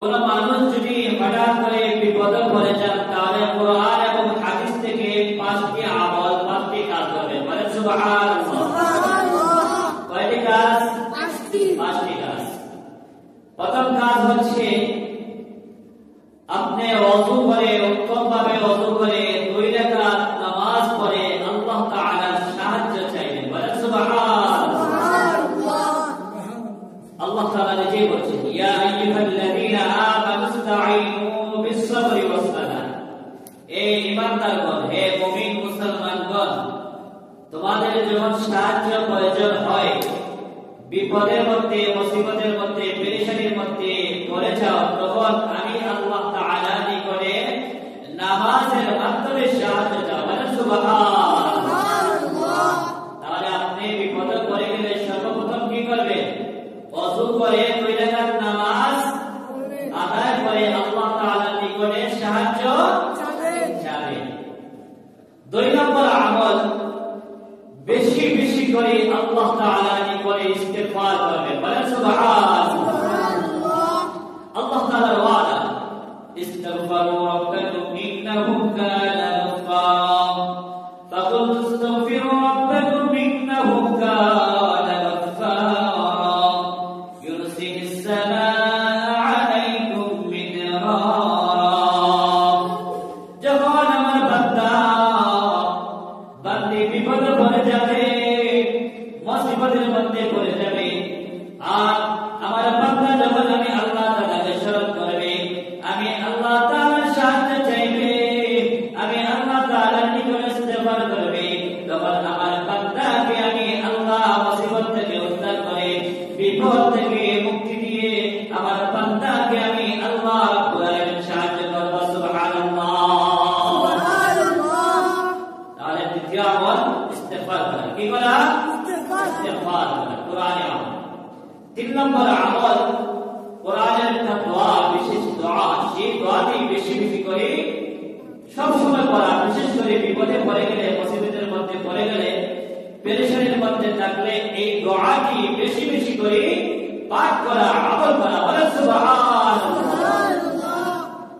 কোন মানুষ যদি হঠাৎ করে বিপদে পড়ে যান তাহলে কোরআন এবং হাদিস থেকে পাঁচটি আমল, পাঁচটি কাজ করবে। বলেন সুবহানাল্লাহ। কয়টি কাজ? পাঁচটি কাজ। প্রথম কাজ হচ্ছে আপনি ওযু করে, উত্তমভাবে ওযু করে 2 রাকাত নামাজ পড়ে আল্লাহ তাআলার সাহায্য চাইবেন। বলেন সুবহানাল্লাহ। আল্লাহ তাআলা নিজেই বলছেন, ইয়া আইয়ুহাল্লাযীনা আমানু ইসতাঈনু বিস-সাবরি ওয়াস-সালাহ। হে ঈমানদারগণ, হে মুমিন মুসলমানগণ, তোমাদের যখন সাহায্য প্রয়োজন হয়, বিপদের মধ্যে, মুসিবতের মধ্যে, পেরেশানির মধ্যে পড়ে যাও, তখন আমি আল্লাহ তাআলার নিকটে নামাজের মাধ্যমে সাহায্য চাও। বলেন সুবহানাল্লাহ। তাহলে আপনি বিপদে পড়ে গেলে সর্বপ্রথম কি করবেন? ওযু করে 2 রাকাত নামাজ আদায় করে আল্লাহ তাআলার নিকটে সাহায্য চাইবেন। 2 নম্বর আমল, বেশি বেশি করে আল্লাহ তাআলার নিকটে ইস্তিগফার করবেন। বলেন সুবহানাল্লাহ। আল্লাহ তাআলার ওয়াদা, ইস্তিগফারু রাব্বাকুম ইন্নাহু কানা গফফারা, ফাকুলতু ইস্তাগফিরু রাব্বাকুম ইন্নাহু কানা গফফারা, ইউরসিলিস সামাআ আলাইকুম মিদরারা। যখন আমার বান্দী বিপদে পড়ে যাবে, মুসিবতের মধ্যে পড়ে যাবে, আর আমার বান্দা যখন আমি আল্লাহ তাআলাকে স্মরণ করবে, আমি আল্লাহ তাআলার সাহায্য চাইবে, আমি আল্লাহ তাআলার নিকটে ইস্তিগফার করবে, তখন আমার বান্দাকে আমি আল্লাহ মুসিবত থেকে উদ্ধার করে, বিপদ থেকে মুক্তি দিয়ে আমার বান্দাকে আমি আল্লাহ রাব্বুল আলামিন সাহায্য করব। সুবহানাল্লাহ। তাহলে দ্বিতীয় আমল ইস্তিগফার করা। কি করা? ইস্তিগফার করা, কোরআনে আমল। 3 নম্বর আমল, কোরআনের একটা দোয়া, বিশেষ দোয়া, সেই দোয়াটি বেশি বেশি করে সব সময় পড়া, বিশেষ করে বিপদে পড়ে গেলে, মুসিবতের মধ্যে পড়ে গেলে, পেরেশানির মধ্যে থাকলে এই দোয়াটি বেশি বেশি করে পাঠ করা, আমল করা। বলেন সুবহানাল্লাহ।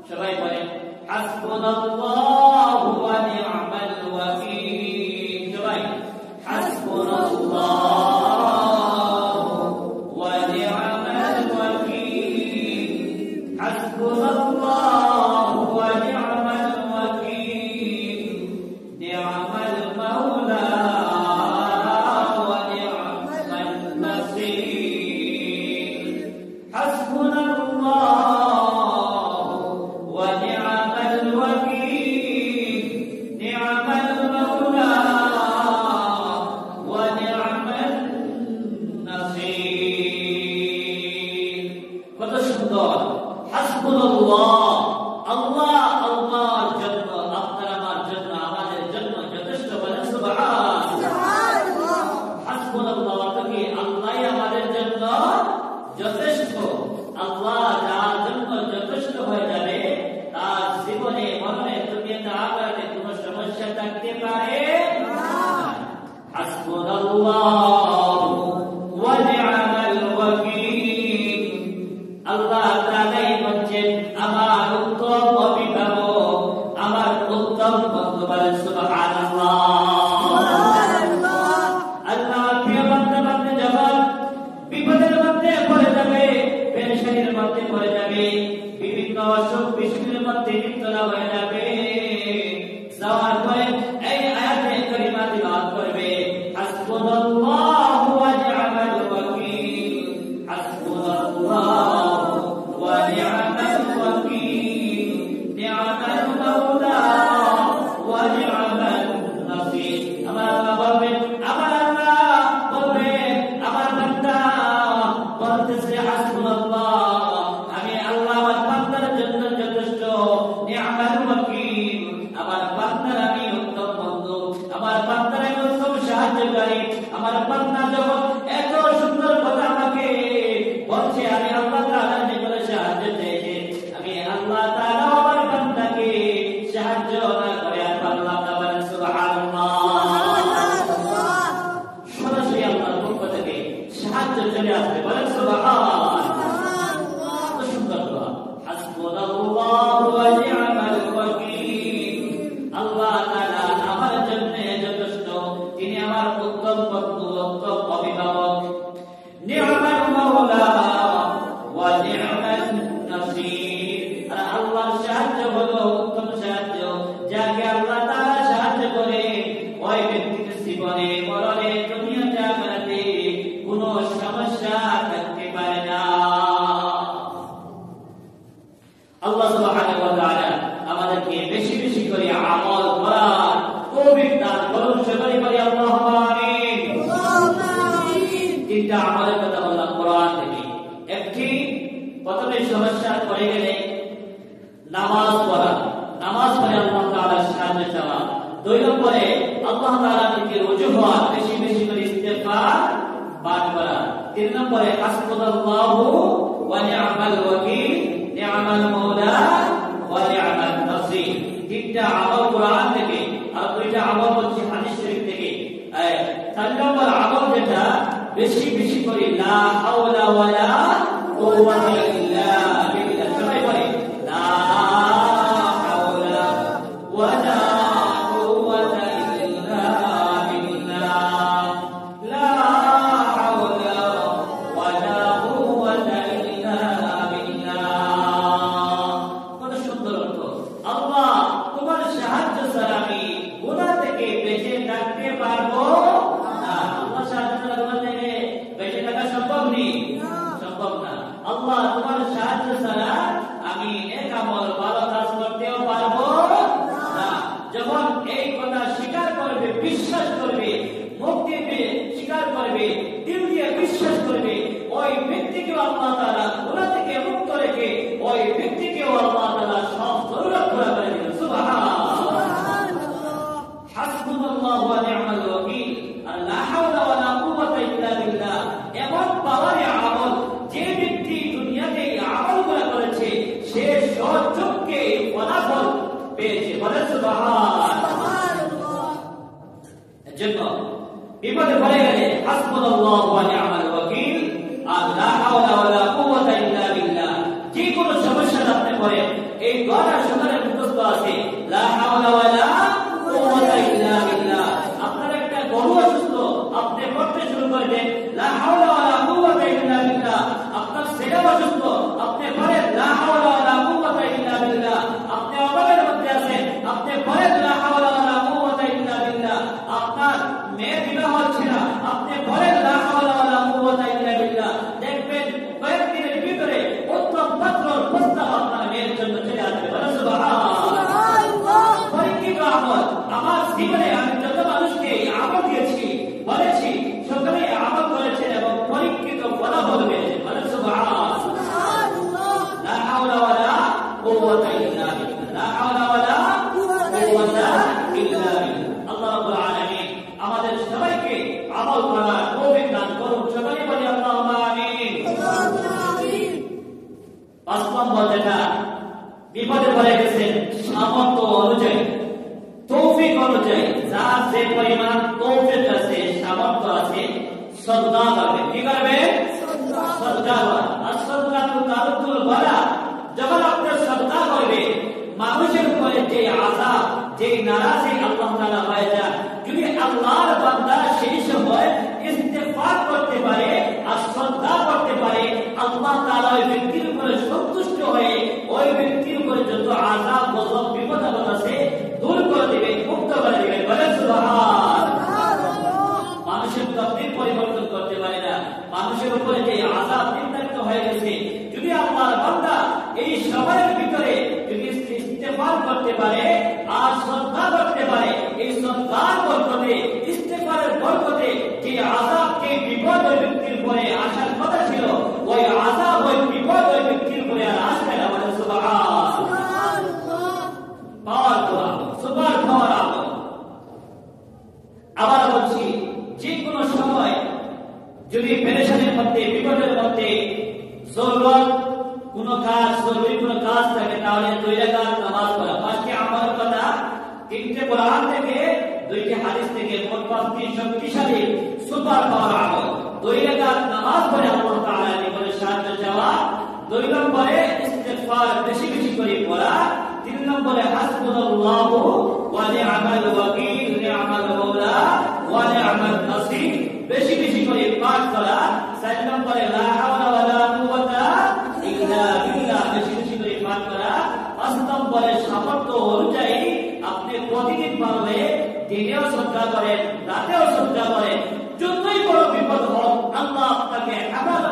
সবাই বলেন হাসবুনাল্লাহু ওয়া নি'মাল ওয়াকিল। সবাই হাসবুনাল্লাহু ওয়া নি'মাল ওয়াকিল, হাসবুনাল্লাহু ওয়া নি'মাল ওয়াকিল, নি'মাল মাওলা ওয়া নি'মাল নাসীর। হাসবুনাল্লাহু ওয়া নি'মাল ওয়াকিল, নি'মাল মাওলা ওয়া নি'মাল নাসীর। কত সুন্দর! হাসবুনাল্লাহ, আল্লাহ আল্লাহর জন্য, আপনার আমার জন্য, আমাদের জন্য যথেষ্ট। বলেন সুবহানাল্লাহ। হাসবুনাল্লাহ অর্থ কি? আল্লাহই আমাদের জন্য যথেষ্ট। আল্লাহ যার জন্য যথেষ্ট হয়ে যাবে, তার জীবনে, মরণে, দুনিয়াতে, আখিরাতে কোনো সমস্যা থাকতে পারে না। হাসবুনাল্লাহু ওয়া নি'মাল ওয়াকিল। আল্লাহ তাআলাই হচ্ছেন আমার উত্তম অভিভাবক, আমার উত্তম বন্ধু। বলেন সুবহানাল্লাহ। আল্লাহ প্রিয় বান্দা বান্দী যখন বিপদের মধ্যে পড়ে যাবে, পেরেশানির মধ্যে পড়ে যাবে, বিভিন্ন অসুখ বিসুখের মধ্যে লিপ্তরা হয়ে যাবে, যাওয়ার পরে এই আয়াতে কারিমা তিলাওয়াত করবে, হাসবুনাল্লাহু ওয়া নি'মাল ওয়াকিল, হাসবুনাল্লাহু ওয়া নি'মাল ওয়াকিল, নি'মাল মাওলা ওয়া নি'মাল নাসীর। আমার আল্লাহ বলবেন, আমার আল্লাহ বলবেন, আমার বান্দা বলতেছে হাসবুনাল্লাহ, আমি আল্লাহ আমার বান্দার জন্য যথেষ্ট, নি'মাল আল্লাহ সুবহানাহু ওয়া তাআলা আমাদেরকে বেশি বেশি করে আমল করার তৌফিক দান করুন। সকলে বলি আল্লাহুম্মা আমিন। আল্লাহুম্মা আমিন। তিনটা আমলের কথা বললাম কোরআন থেকে। একটি প্রথমে সমস্যা পড়ে গেলে নামাজ পড়া, নামাজ পড়ে আল্লাহ তাআলার সাহায্য চাওয়া। দুই নম্বরে আল্লাহ তাআলা থেকে রুজু হওয়া, বেশি বেশি করে ইস্তেগফার পাঠ করা। তিন নম্বরে হাসবুনাল্লাহু ওয়া নি'মাল ওয়াকিল, নি'মাল মাওলা ওয়া নি'মান নাসির। তিনটা আমল কোরআন থেকে আর দুইটা আমল হচ্ছে হাদিস শরীফ থেকে। চার নম্বর আমল যেটা বেশি বেশি করে লা হাওলা ওয়ালা কুওয়াতা ইল্লা বিল্লাহ। সবাই বলে লা হাওলা ওয়ালা কুওয়াতা ইল্লা বিল্লাহ, লা হাওলা ওয়ালা কুওয়াতা ইল্লা বিল্লাহ। কত সুন্দর অর্থ। আল্লাহ তোমার সাহায্য ছাড়া আমি গুনাহ থেকে বেঁচে থাকতে পারবো না। আল্লাহ সাহায্য ছাড়া গুনাহ থেকে বেঁচে থাকা সম্ভব নেই, সম্ভব না। আল্লাহ তোমার সাহায্য ছাড়া আমি এক আমল ভালো কাজ করতেও পারবো না। যখন এই কথা স্বীকার করবে, বিশ্বাস করবে, মুখ দিয়ে স্বীকার করবে, দিল দিয়ে বিশ্বাস করবে, ওই ব্যক্তিকেও আল্লাহ তাআলা গুনাহ থেকে মুক্ত রেখে ওই ব্যক্তিকেও আল্লাহ তাআলা সব জরুরত পুরা করে দিবেন। সুবহানাল্লাহ। হাসবুনাল্লাহু ওয়া নি'মাল ওয়াকিল, আর লা হাওলা ওয়া লা কুওয়াতা ইল্লা বিল্লাহ এমন পাওয়ারে আমল, যে ব্যক্তি দুনিয়াতে এই আমলগুলো করেছে সে সচক্ষে ফলাফল পেয়েছে। বলে সুবহানাল্লাহ। এজন্য বিপদে পড়ে গেলে হাসবুনাল্লাহু ওয়া নি'মাল ওয়াকিল আর লা হাওলা ওয়া লা কুওয়াতা ইল্লা বিল্লাহ। যে কোনো সমস্যা আপনি পড়েন, এই দোয়াটা সকালে মুখস্থ আছে, লা হাওলা ওয়া লা কুওয়াতা ইল্লা বিল্লাহ। আপনার একটা গরু অসুস্থ, আপনি পড়তে শুরু করে দেন লা হাওলা ওয়া লা কুওয়াতা ইল্লা বিল্লাহ। আপনার ছেলে অসুস্থ, আপনি পড়েন লা হাওলা ওয়া লা কুওয়াতা ইল্লা বিল্লাহ। আপনি অভাবের মধ্যে আছেন, আপনি পড়েন লা হাওলা ওয়া লা কুওয়াতা ইল্লা বিল্লাহ। আপনার মেয়ের বিবাহ হচ্ছে না, আপনি পড়েন লা হাওলা ওয়া লা কুওয়াতা ইল্লা বিল্লাহ। দেখবেন কয়েকদিনের ভিতরে উত্তম পাত্রর প্রস্তাব আপনার মেয়ের জন্য চলে আসবে। বলে সুবহানাল্লাহ। পরীক্ষিত আমল। আমার জীবনে আমি যত মানুষকে আমল দিয়েছি, বলেছি, সকলে আমল করেছেন এবং পরীক্ষিত ফলাফল পেয়েছেন। বলে সুবহানাল্লাহ। লা হাওলা ওয়া লা কুওয়াতা ইল্লা বিল্লাহ, লা হাওলা ওয়া লা কুওয়াতা ইল্লা বিল্লাহ। আল্লাহ রাব্বুল আলামিন আমাদের সবাইকে আমল করার তৌফিক দান করুন। সকলে বলি আল্লাহুম্মা আমিন। আল্লাহুম্মা আমিন। পাঁচ নম্বর যেটা বিপদে পড়ে গেছেন, সামর্থ্য অনুযায়ী, তৌফিক অনুযায়ী, যার যে পরিমাণ তৌফিক আছে, সামর্থ্য আছে, সদকা করবে। কি করবে? সদকা করবে। আর সদকা তো তারুল বলা, যখন আপনি সদকা করবে, মানুষের উপরে যে আযাব, যে নারাজি আল্লাহ তাআলা হয়ে যায়, যদি আল্লাহর বান্দা সেই সময় ইস্তেগফার করতে পারে আর সদকা করতে পারে, আল্লাহ তাআলা ওই ব্যক্তির উপরে সন্তুষ্ট হয়ে ওই ব্যক্তির উপরে যত আযাব, গজব, বিপদ আপদ আছে দূর করে দিবে, মুক্ত করে দিবে। বলে সুবহানাল্লাহ। মানুষের তকদীর পরিবর্তন করতে পারে না। মানুষের উপরে যে আযাব নির্ধারিত হয়ে গেছে, যদি আল্লাহর বান্দা এই সময়ের ভিতরে যদি ইস্তেগফার করতে পারে আর সদকা করতে পারে, এই সদকার বরকতে, ইস্তেগফারের বরকতে যে আযাব, যে বিপদ ওই ব্যক্তির উপরে আসার কথা ছিল, ওই আযাব, ওই বিপদ ওই ব্যক্তির উপরে আর আসবে না। বলে সুবহানাল্লাহ। পাওয়ার দোয়া, সুবহান পাওয়ার আমল। আবার বলছি, যে কোনো সময় যদি পেরেশানির মধ্যে, বিপদের মধ্যে, জরুরত কোন কাজ, জরুরি কোন কাজ থাকে, তাহলে 2 রাকাত নামাজ পড়া। 5টি আমলের কথা, 3টে কোরআন থেকে, 2টি হাদিস থেকে, মোট 5টি শক্তিশালী সুপার পাওয়ার আমল। 2 রাকাত নামাজ পড়ে আল্লাহ তাআলার নিকটে সাহায্য চাওয়া। 2 নম্বরে ইস্তেগফার বেশি বেশি করে পড়া। 3 নম্বরে হাসবুনাল্লাহু ওয়া নি'মাল ওয়াকিল, নি'মাল মাওলা ওয়া নি'মান নাসির বেশি বেশি করে পাঠ করা। 4 নম্বরে লা হাওলা ওয়া লা কুওয়াতা ইল্লা বিল্লাহ বেশি বেশি করে পাঠ করা। 5 নম্বরে সামর্থ্য অনুযায়ী আপনি প্রতিদিন পারলে দিনেও সদকা করেন, রাতেও সদকা করেন। যতই বড় বিপদ হোক, আল্লাহ আপনাকে হেফাজত